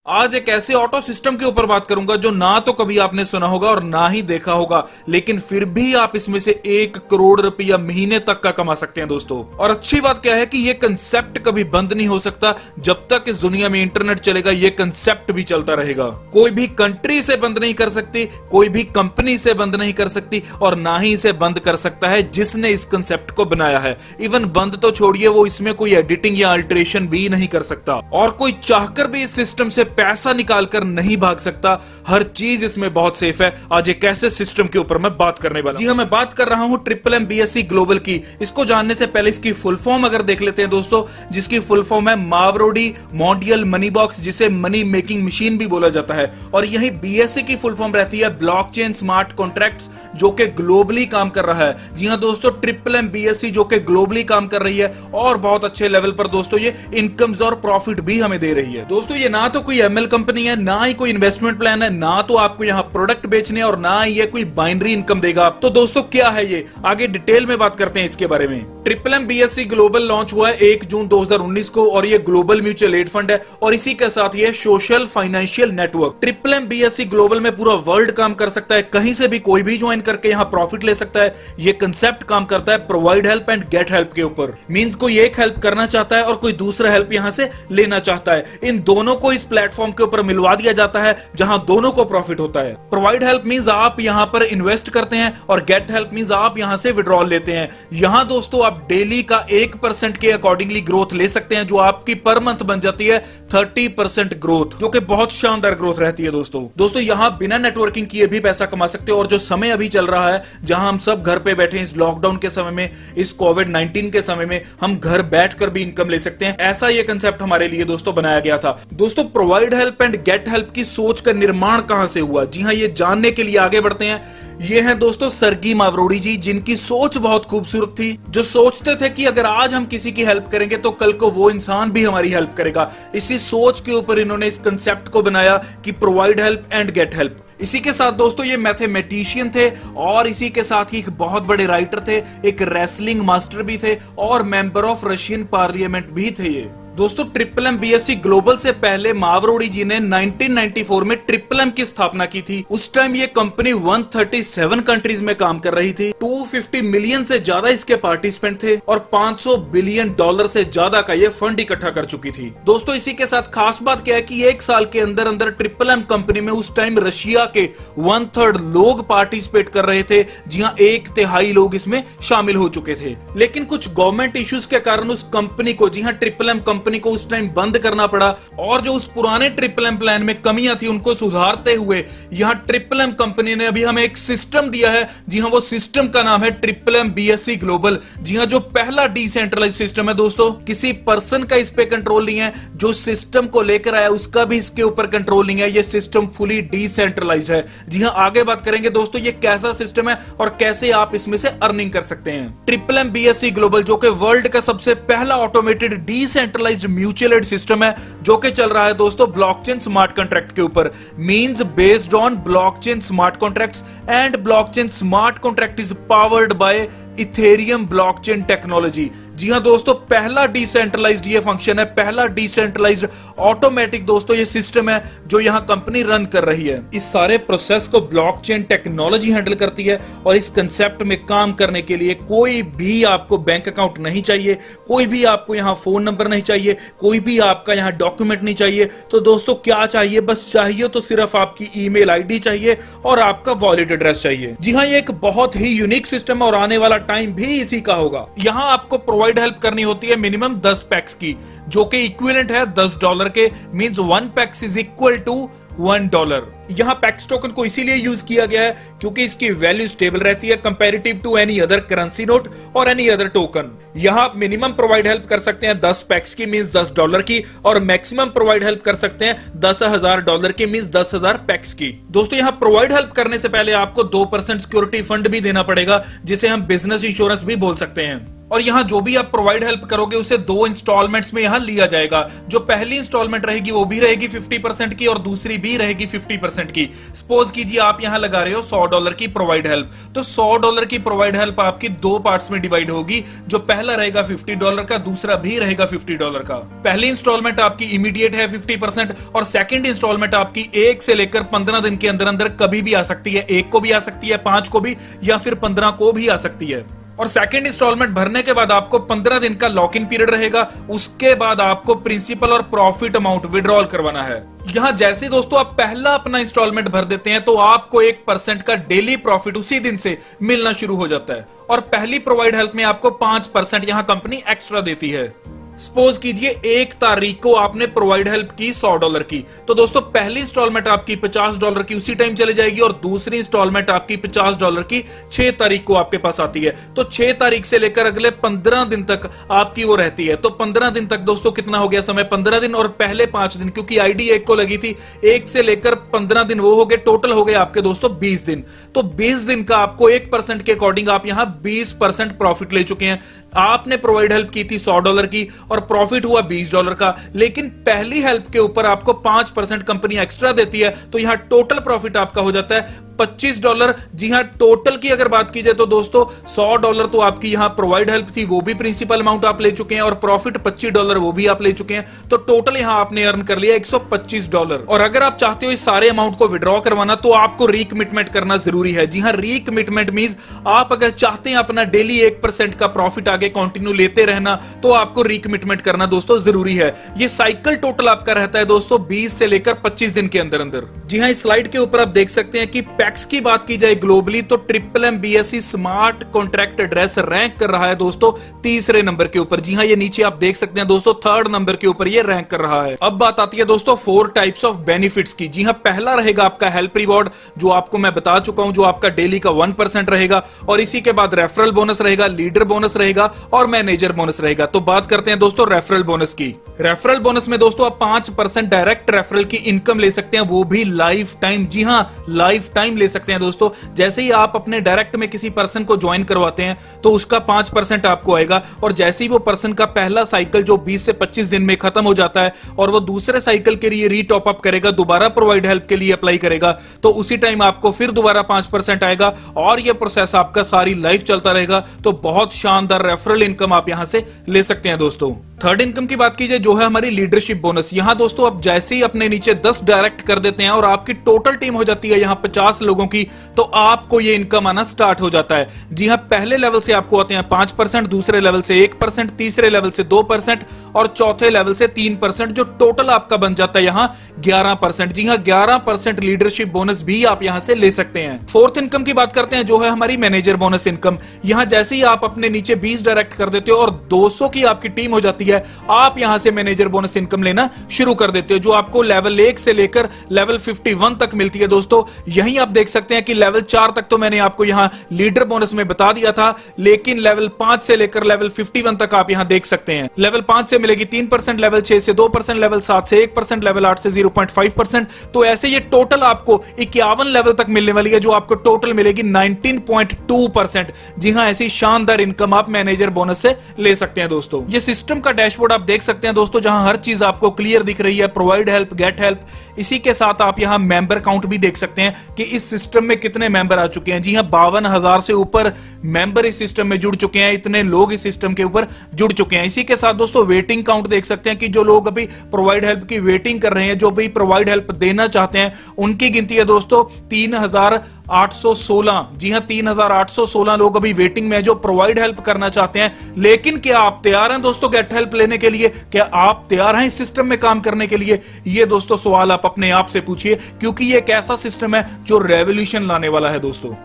आज एक ऐसे ऑटो सिस्टम के ऊपर बात करूंगा जो ना तो कभी आपने सुना होगा और ना ही देखा होगा, लेकिन फिर भी आप इसमें से 1 करोड़ रुपया महीने तक का कमा सकते हैं दोस्तों। और अच्छी बात क्या है कि ये कंसेप्ट कभी बंद नहीं हो सकता। जब तक इस दुनिया में इंटरनेट चलेगा ये कंसेप्ट भी चलता रहेगा। कोई भी कंट्री से बंद नहीं कर सकती, कोई भी कंपनी से बंद नहीं कर सकती और ना ही इसे बंद कर सकता है जिसने इस कंसेप्ट को बनाया है। इवन बंद तो छोड़िए, वो इसमें कोई एडिटिंग या अल्टरेशन भी नहीं कर सकता और कोई चाहकर भी इस सिस्टम से पैसा निकालकर नहीं भाग सकता। हर चीज इसमें बहुत सेफ है। आज एक ऐसे सिस्टम के ऊपर मैं बात करने वाला। जी हाँ, मैं बात कर रहा हूं ट्रिपल MBSE ग्लोबल की। इसको जानने से पहले इसकी फुल फॉर्म अगर देख लेते हैं दोस्तों, जिसकी फुल फॉर्म है मावरोडी मॉन्डियल मनी बॉक्स, जिसे मनी मेकिंग मशीन भी बोला जाता है। और यही BSE की फुल फॉर्म रहती है ब्लॉकचेन स्मार्ट कॉन्ट्रैक्ट्स, जो कि ग्लोबली काम कर रहा है। जी हाँ दोस्तों, ट्रिपल MBSE जो कि ग्लोबली काम कर रही है और बहुत अच्छे लेवल पर दोस्तों ये इनकम्स और प्रॉफिट भी हमें दे रही है। दोस्तों ये ना तो कोई ML कंपनी है, ना ही कोई इन्वेस्टमेंट प्लान है, ना तो आपको यहाँ प्रोडक्ट बेचने और ना ही ये कोई बाइनरी इनकम देगा। तो दोस्तों क्या है ये, आगे डिटेल में बात करते हैं इसके बारे में। ट्रिपल MBSE ग्लोबल लॉन्च हुआ है 1 जून 2019 को और ये ग्लोबल म्यूचुअल एड फंड है और इसी के साथ ये social financial network. Triple MBSE global में पूरा वर्ल्ड काम कर सकता है, कहीं से भी कोई भी ज्वाइन करके यहाँ प्रॉफिट ले सकता है। ये कंसेप्ट काम करता है provide help and get help के ऊपर। मींस कोई एक हेल्प करना चाहता है और कोई दूसरा हेल्प यहाँ से लेना चाहता है। इन दोनों को इस प्लेटफॉर्म के ऊपर मिलवा दिया जाता है जहां दोनों को प्रॉफिट होता है। प्रोवाइड हेल्प मींस आप यहां पर इन्वेस्ट करते हैं और गेट हेल्प मींस आप यहां से विड्रॉल लेते हैं। यहां दोस्तों आप डेली का 1% के अकॉर्डिंगली ग्रोथ ले सकते हैं, जो आपकी पर मंथ बन जाती है 30% ग्रोथ, जो कि बहुत शानदार ग्रोथ रहती है दोस्तों यहां बिना नेटवर्किंग किए भी पैसा कमा सकते हो। और जो समय अभी चल रहा है, जहां हम सब घर पे बैठे हैं, इस लॉकडाउन के समय में, इस कोविड-19 के समय में, हम घर बैठकर भी इनकम ले सकते हैं। ऐसा ये कंसेप्ट हमारे लिए दोस्तों बनाया गया था। दोस्तों provide help and get help की सोच का निर्माण कहां से हुआ, जी हां, ये जानने के लिए आगे बढ़ते हैं। ये हैं दोस्तों सर्गी मावरोडी जी, जिनकी सोच बहुत खूबसूरत थी, जो सोचते थे कि अगर आज हम किसी की हेल्प करेंगे तो कल को वो इंसान भी हमारी हेल्प करेगा। इसी सोच के ऊपर इन्होंने इस कंसेप्ट को बनाया कि provide help and get help. इसी के साथ दोस्तों ये मैथमेटिशियन थे और इसी के साथ ही एक बहुत बड़े राइटर थे, एक रेसलिंग मास्टर भी थे और मेंबर ऑफ रशियन पार्लियामेंट भी थे। ये दोस्तों ट्रिपल MBSE ग्लोबल से पहले मावरोडी जी ने 1994 में ट्रिपल M की स्थापना की थी। उस टाइम ये कंपनी 137 कंट्रीज में काम कर रही थी। 250 मिलियन से ज्यादा इसके पार्टिसिपेंट थे और $500 बिलियन से ज्यादा का ये फंड इकट्ठा कर चुकी थी। दोस्तों इसी के साथ खास बात क्या है कि 1 साल के अंदर अंदर ट्रिपल M कंपनी में उस टाइम रशिया के 1/3 लोग पार्टिसिपेट कर रहे थे। जी हाँ, 1/3 लोग इसमें शामिल हो चुके थे। लेकिन कुछ गवर्नमेंट इश्यूज के कारण उस कंपनी को, जी हाँ, ट्रिपल M कंपनी को उस टाइम बंद करना पड़ा और जो उस पुराने ट्रिपल M प्लान में कमियां थी उनको सुधारते हुए यहां ट्रिपल M कंपनी ने अभी हमें एक सिस्टम दिया है। जी हां, वो सिस्टम का नाम है ट्रिपल MBSE ग्लोबल। जी हां, जो पहला डिसेंट्रलाइज सिस्टम है दोस्तों, किसी पर्सन का इस पे कंट्रोल नहीं है, जो सिस्टम को लेकर आया उसका भी इसके ऊपर कंट्रोल नहीं है। ये सिस्टम फुली डिसेंट्रलाइज्ड है। जी हां, आगे बात करेंगे दोस्तों ये कैसा सिस्टम है और कैसे आप इसमें से अर्निंग कर सकते हैं। ट्रिपल MBSE ग्लोबल जो कि वर्ल्ड का सबसे पहला automated decentralised mutual aid system है, जो कि चल रहा है दोस्तों ब्लॉकचेन स्मार्ट कॉन्ट्रैक्ट के ऊपर। Means based on blockchain smart contracts and blockchain smart contract is powered by ethereum blockchain technology. जी हां दोस्तों, पहला डिसेंट्रलाइज्ड ये फंक्शन है, पहला डिसेंट्रलाइज्ड ऑटोमेटिक दोस्तों ये सिस्टम है जो यहां कंपनी रन कर रही है। इस सारे प्रोसेस को ब्लॉकचेन टेक्नोलॉजी हैंडल करती है और इस कंसेप्ट में काम करने के लिए कोई भी आपको बैंक अकाउंट नहीं चाहिए, कोई भी आपको यहां फोन नंबर नहीं चाहिए, कोई भी आपका यहां डॉक्यूमेंट नहीं चाहिए। तो दोस्तों क्या चाहिए, बस चाहिए तो सिर्फ आपकी ईमेल आईडी चाहिए और आपका वॉलेट एड्रेस चाहिए। जी हां, ये एक बहुत ही यूनिक सिस्टम है और आने वाला टाइम भी इसी का होगा। यहां आपको प्रोवाइड हेल्प करनी होती है मिनिमम 10 पैक्स की, जो कि इक्विवेलेंट है $10 के। Means 1 packs is equal to $1। यहां पैक्स टोकन को इसीलिए यूज किया गया है क्योंकि इसकी वैल्यू स्टेबल रहती है comparative to any other currency note और एनी अदर टोकन। यहां आप मिनिमम प्रोवाइड हेल्प कर सकते हैं 10 पैक्स की, मींस $10 की, और मैक्सिमम प्रोवाइड हेल्प कर सकते हैं $10,000 की, मींस 10,000 पैक्स की। दोस्तों यहां प्रोवाइड हेल्प करने से पहले आपको 2% सिक्योरिटी फंड भी देना पड़ेगा, जिसे हम बिजनेस इंश्योरेंस भी बोल सकते हैं। और यहाँ जो भी आप प्रोवाइड हेल्प करोगे उसे 2 इंस्टॉलमेंट्स में यहाँ लिया जाएगा। जो पहली इंस्टॉलमेंट रहेगी वो भी रहेगी 50% की और दूसरी भी रहेगी 50% की। सपोज कीजिए आप यहाँ लगा रहे हो $100 की प्रोवाइड हेल्प, तो $100 की प्रोवाइड हेल्प आपकी 2 पार्ट्स में डिवाइड होगी। जो पहला रहेगा $50 का, दूसरा भी रहेगा $50 का। पहली इंस्टॉलमेंट आपकी इमीडिएट है 50% और सेकंड इंस्टॉलमेंट आपकी 1 से लेकर 15 दिन के अंदर अंदर कभी भी आ सकती है। 1 को भी आ सकती है, 5 को भी, या फिर 15 को भी आ सकती है। और सेकंड इंस्टॉलमेंट भरने के बाद आपको 15 दिन का लॉक इन पीरियड रहेगा। उसके बाद आपको प्रिंसिपल और प्रॉफिट अमाउंट विड्रॉल करवाना है। यहां जैसे दोस्तों आप पहला अपना इंस्टॉलमेंट भर देते हैं तो आपको 1% का डेली प्रॉफिट उसी दिन से मिलना शुरू हो जाता है। और पहली प्रोवाइड हेल्प में आपको 5% यहां कंपनी एक्स्ट्रा देती है। सपोज कीजिए 1 तारीख को आपने प्रोवाइड हेल्प की $100 की, तो दोस्तों पहली इंस्टॉलमेंट आपकी $50 की उसी टाइम चली जाएगी और दूसरी इंस्टॉलमेंट आपकी $50 की 6 तारीख को आपके पास आती है। तो 6 तारीख से लेकर अगले 15 दिन तक आपकी वो रहती है। तो 15 दिन तक दोस्तों कितना हो गया समय, 15 दिन, और पहले 5 दिन, क्योंकि आईडी 1 को लगी थी, 1 से लेकर 15 दिन वो हो गए, टोटल हो गए आपके दोस्तों 20 दिन। तो 20 दिन का आपको 1% के अकॉर्डिंग आप यहां 20% प्रॉफिट ले चुके हैं। आपने प्रोवाइड हेल्प की थी $100 की और प्रॉफिट हुआ $20 का, लेकिन पहली हेल्प के ऊपर आपको 5% कंपनी एक्स्ट्रा देती है, तो यहां टोटल प्रॉफिट आपका हो जाता है $25। जी हां, टोटल की अगर बात की जाए तो दोस्तों $100 तो आपकी यहां प्रोवाइड हेल्प थी, वो भी प्रिंसिपल अमाउंट आप ले चुके हैं, और प्रॉफिट $25 वो भी आप ले चुके हैं। तो टोटल यहां आपने अर्न कर लिया $125। और अगर आप चाहते हो इस सारे अमाउंट को विड्रॉ करवाना तो आपको रीकमिटमेंट करना जरूरी है। जी हां, रीकमिटमेंट मींस आप अगर चाहते हैं अपना डेली 1% का प्रॉफिट आगे कंटिन्यू लेते रहना तो आपको रीकमिटमेंट करना दोस्तों जरूरी है। ये साइकिल टोटल आपका रहता है दोस्तों 20 से लेकर 25 दिन के अंदर अंदर। जी हां, इस स्लाइड के ऊपर आप देख सकते हैं कि पैक्स की बात की जाए ग्लोबली तो MMBSE smart contract address rank कर रहा है दोस्तों 3रे नंबर के ऊपर। जी हां, ये नीचे आप देख सकते हैं दोस्तों 3rd नंबर के ऊपर ये रैंक कर रहा है। अब बात आती है दोस्तों 4 टाइप्स ऑफ बेनिफिट्स की। जी हां, पहला रहेगा आपका हेल्प रिवॉर्ड, जो आपको मैं बता चुका हूं, जो आपका डेली का 1% रहेगा, और इसी के बाद रेफरल बोनस रहेगा, लीडर बोनस रहेगा और मैनेजर बोनस रहेगा। तो बात करते हैं दोस्तों रेफरल बोनस की। रेफरल बोनस में दोस्तों आप 5% डायरेक्ट रेफरल की इनकम ले सकते हैं, वो भी लाइफ टाइम। जी हां, लाइफ टाइम ले सकते हैं दोस्तों। जैसे ही आप अपने डायरेक्ट में किसी पर्सन को ज्वाइन करवाते हैं तो उसका 5% आपको आएगा, और जैसे ही वो पर्सन का पहला साइकिल जो 20 से 25 दिन में खत्म हो जाता है और वो दूसरे साइकिल के लिए रीटॉप अप करेगा, दोबारा प्रोवाइड हेल्प के लिए अप्लाई करेगा, तो उसी टाइम आपको फिर दोबारा 5% आएगा और ये प्रोसेस आपका सारी लाइफ चलता रहेगा। तो बहुत शानदार रेफरल इनकम आप यहां से ले सकते हैं दोस्तों। थर्ड इनकम की बात कीजिए जो है हमारी लीडरशिप बोनस। यहां दोस्तों आप जैसे ही अपने नीचे 10 डायरेक्ट कर देते हैं और आपकी टोटल टीम हो जाती है यहां 50 लोगों की, तो आपको ये इनकम आना स्टार्ट हो जाता है। जी हां, पहले लेवल से आपको आते हैं 5%, दूसरे लेवल से 1%, तीसरे लेवल से 2% और चौथे लेवल से 3%, जो टोटल आपका बन जाता है यहां 11%। जी हां, 11% लीडरशिप बोनस भी आप यहां से ले सकते हैं। फोर्थ इनकम की बात करते हैं जो है हमारी मैनेजर बोनस इनकम। यहां जैसे ही आप अपने नीचे 20 डायरेक्ट कर देते हो और 200 की आपकी टीम हो जाती है, आप यहां से मैनेजर बोनस इनकम लेना शुरू कर देते हो, जो आपको लेवल 1 से लेकर लेवल 51 तक मिलती है दोस्तों। यहीं आप देख सकते हैं कि लेवल 4 तक तो मैंने आपको यहां लीडर बोनस में बता दिया था, लेकिन लेवल 5 से लेकर लेवल 51 तक आप यहां देख सकते हैं। लेवल 5 से मिलेगी 3%, लेवल 6 से 2%, लेवल 7 से 1%, लेवल 8 से 0.5%। तो ऐसे ये टोटल आपको 51 लेवल तक मिलने वाली है, जो आपको टोटल मिलेगी 19.2%। जी हां, ऐसी शानदार इनकम आप मैनेजर बोनस से ले सकते हैं दोस्तों। ये सिस्टम का डैशबोर्ड आप देख सकते हैं दोस्तों, जहां हर चीज आपको क्लियर दिख रही है, प्रोवाइड हेल्प, गेट हेल्प। इसी के साथ आप यहां मेंबर काउंट भी देख सकते हैं कि इस सिस्टम में कितने मेंबर आ चुके हैं। जी हां, 52,000 से ऊपर मेंबर इस सिस्टम में जुड़ चुके हैं, इतने लोग इस सिस्टम के ऊपर जुड़ चुके हैं। इसी के साथ दोस्तों वेटिंग काउंट देख सकते हैं कि जो लोग अभी प्रोवाइड हेल्प की वेटिंग कर रहे हैं, जो भी प्रोवाइड हेल्प देना चाहते हैं, उनकी गिनती है दोस्तों 3,816। जी हां, 3,816 लोग अभी वेटिंग में जो प्रोवाइड हेल्प करना चाहते हैं। लेकिन क्या आप तैयार हैं दोस्तों गेट हेल्प लेने के लिए? क्या आप तैयार हैं इस सिस्टम में काम करने के लिए? ये दोस्तों सवाल आप अपने आप से पूछिए, क्योंकि ये एक ऐसा सिस्टम है जो रेवोल्यूशन लाने वाला है दोस्तों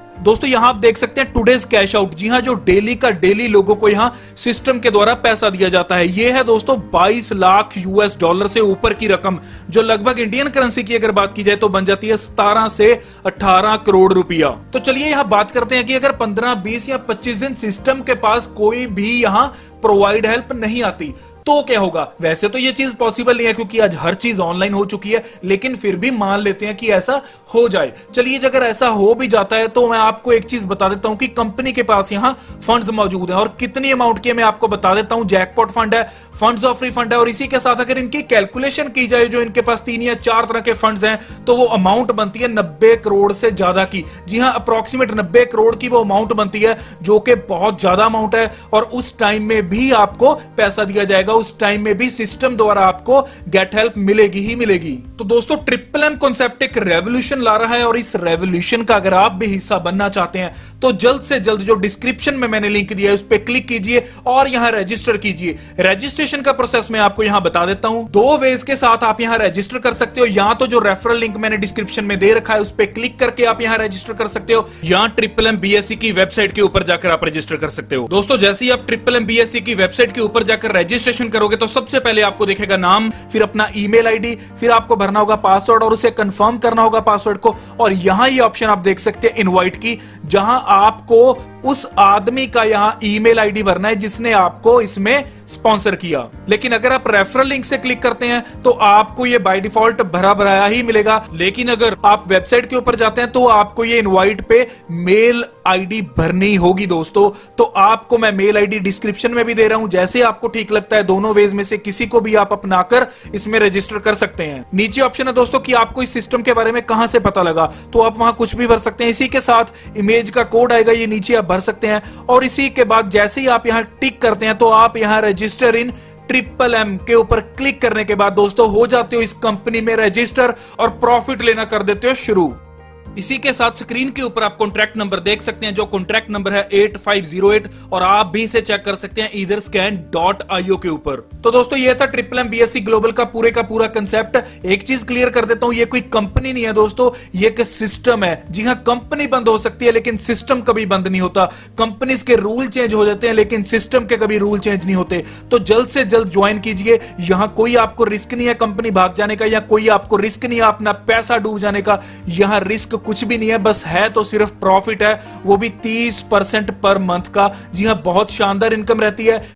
यहां आप देख सकते हैं टुडेज कैश आउट। जी हां, जो डेली का डेली लोगों को यहां सिस्टम के द्वारा पैसा दिया जाता है, ये है दोस्तों 22 लाख US$ से ऊपर की रकम, जो लगभग इंडियन करेंसी की अगर बात की जाए तो बन जाती है 17 से 18 करोड़ रुपया। तो चलिए यहां बात करते हैं कि अगर 15, 20 या 25 दिन सिस्टम के पास कोई भी यहां प्रोवाइड हेल्प नहीं आती तो क्या होगा? वैसे तो ये चीज पॉसिबल नहीं है क्योंकि आज हर चीज ऑनलाइन हो चुकी है, लेकिन फिर भी मान लेते हैं कि ऐसा हो जाए। चलिए अगर ऐसा हो भी जाता है तो मैं आपको एक चीज बता देता हूं कि कंपनी के पास यहां फंड्स मौजूद हैं, और कितनी अमाउंट के मैं आपको बता देता हूं। जैकपॉट फंड है, फंड्स ऑफ रिफंड है, और इसी के साथ अगर इनकी कैलकुलेशन की जाए, जो इनके पास 3 या 4 तरह के फंड्स हैं, तो वो अमाउंट बनती है 90 करोड़ से ज्यादा की। जी हां, अप्रोक्सीमेट 90 करोड़ की वो अमाउंट बनती है, जो कि बहुत ज्यादा अमाउंट है। और उस टाइम में भी आपको पैसा दिया जाएगा, उस टाइम में भी सिस्टम द्वारा आपको गेट हेल्प मिलेगी ही मिलेगी। तो दोस्तों, ट्रिपल एम कॉन्सेप्ट एक रेवोल्यूशन ला रहा है, और इस रेवोल्यूशन का अगर आप भी हिस्सा बनना चाहते हैं तो जल्द से जल्द जो डिस्क्रिप्शन में मैंने लिंक दिया है उस पर क्लिक कीजिए और यहां रजिस्टर कीजिए। रजिस्ट्रेशन का प्रोसेस मैं आपको यहां बता देता हूं। 2 वेज के साथ आप यहां रजिस्टर कर सकते हो। या तो जो रेफरल लिंक मैंने डिस्क्रिप्शन में दे रखा है उस पर क्लिक करके आप यहां रजिस्टर कर सकते हो, या ट्रिपल एम बीएससी की वेबसाइट के ऊपर जाकर आप रजिस्टर कर सकते हो। दोस्तों, जैसे ही आप ट्रिपल एम बीएससी की वेबसाइट के ऊपर जाकर रजिस्ट्रेशन करोगे तो सबसे पहले आपको दिखेगा नाम, फिर अपना ईमेल आईडी, फिर आपको भरना होगा पासवर्ड और उसे कंफर्म करना होगा पासवर्ड को। और यहां ये ऑप्शन आप देख सकते हैं इनवाइट की, जहां आपको उस आदमी का यहां ईमेल आईडी भरना है जिसने आपको इसमें स्पॉन्सर किया। लेकिन अगर आप रेफरल लिंक से क्लिक करते हैं तो आपको ये बाय डिफॉल्ट भरा भराया ही मिलेगा। लेकिन अगर आप वेबसाइट के ऊपर जाते हैं तो आपको ये इनवाइट पे मेल आईडी भरनी होगी। दोस्तों, तो आपको मैं मेल आईडी डिस्क्रिप्शन में भी दे रहा हूं, जैसे आपको ठीक लगता है दोनों वेज में से किसी को भी आप अपनाकर इसमें रजिस्टर कर सकते हैं। नीचे ऑप्शन है दोस्तों कि आपको इस सिस्टम के बारे में कहां से पता लगा, तो आप वहां कुछ भी भर सकते हैं। इसी के साथ इमेज का कोड आएगा, ये नीचे आप भर सकते हैं। और इसी के बाद जैसे ही आप यहां टिक करते हैं तो आप यहां रजिस्टर इन ट्रिपल एम के ऊपर क्लिक करने के बाद दोस्तों हो जाते हो इस कंपनी में रजिस्टर और प्रॉफिट लेना कर देते हो शुरू। इसी के साथ स्क्रीन के ऊपर आप कॉन्ट्रैक्ट नंबर देख सकते हैं, जो कॉन्ट्रैक्ट नंबर है 8508, और आप भी इसे चेक कर सकते हैं etherscan.io के ऊपर। तो दोस्तों, ये था ट्रिपल एम बीएससी ग्लोबल का पूरा कंसेप्ट। एक चीज क्लियर कर देता हूं, ये कोई कंपनी नहीं है दोस्तों, ये एक सिस्टम है। जी हां, कंपनी बंद हो सकती है लेकिन सिस्टम कभी बंद नहीं होता। कंपनीज के रूल चेंज हो जाते हैं लेकिन सिस्टम के कभी रूल चेंज नहीं होते। तो जल्द से जल्द ज्वाइन कीजिए। यहां कोई आपको रिस्क नहीं है कंपनी भाग जाने का, या कोई आपको रिस्क नहीं है अपना पैसा डूब जाने का। यहां रिस्क कुछ भी नहीं है, बस है तो सिर्फ प्रॉफिट है, वो भी 30% पर मंथ का। जी हां, बहुत शानदार इनकम रहती है।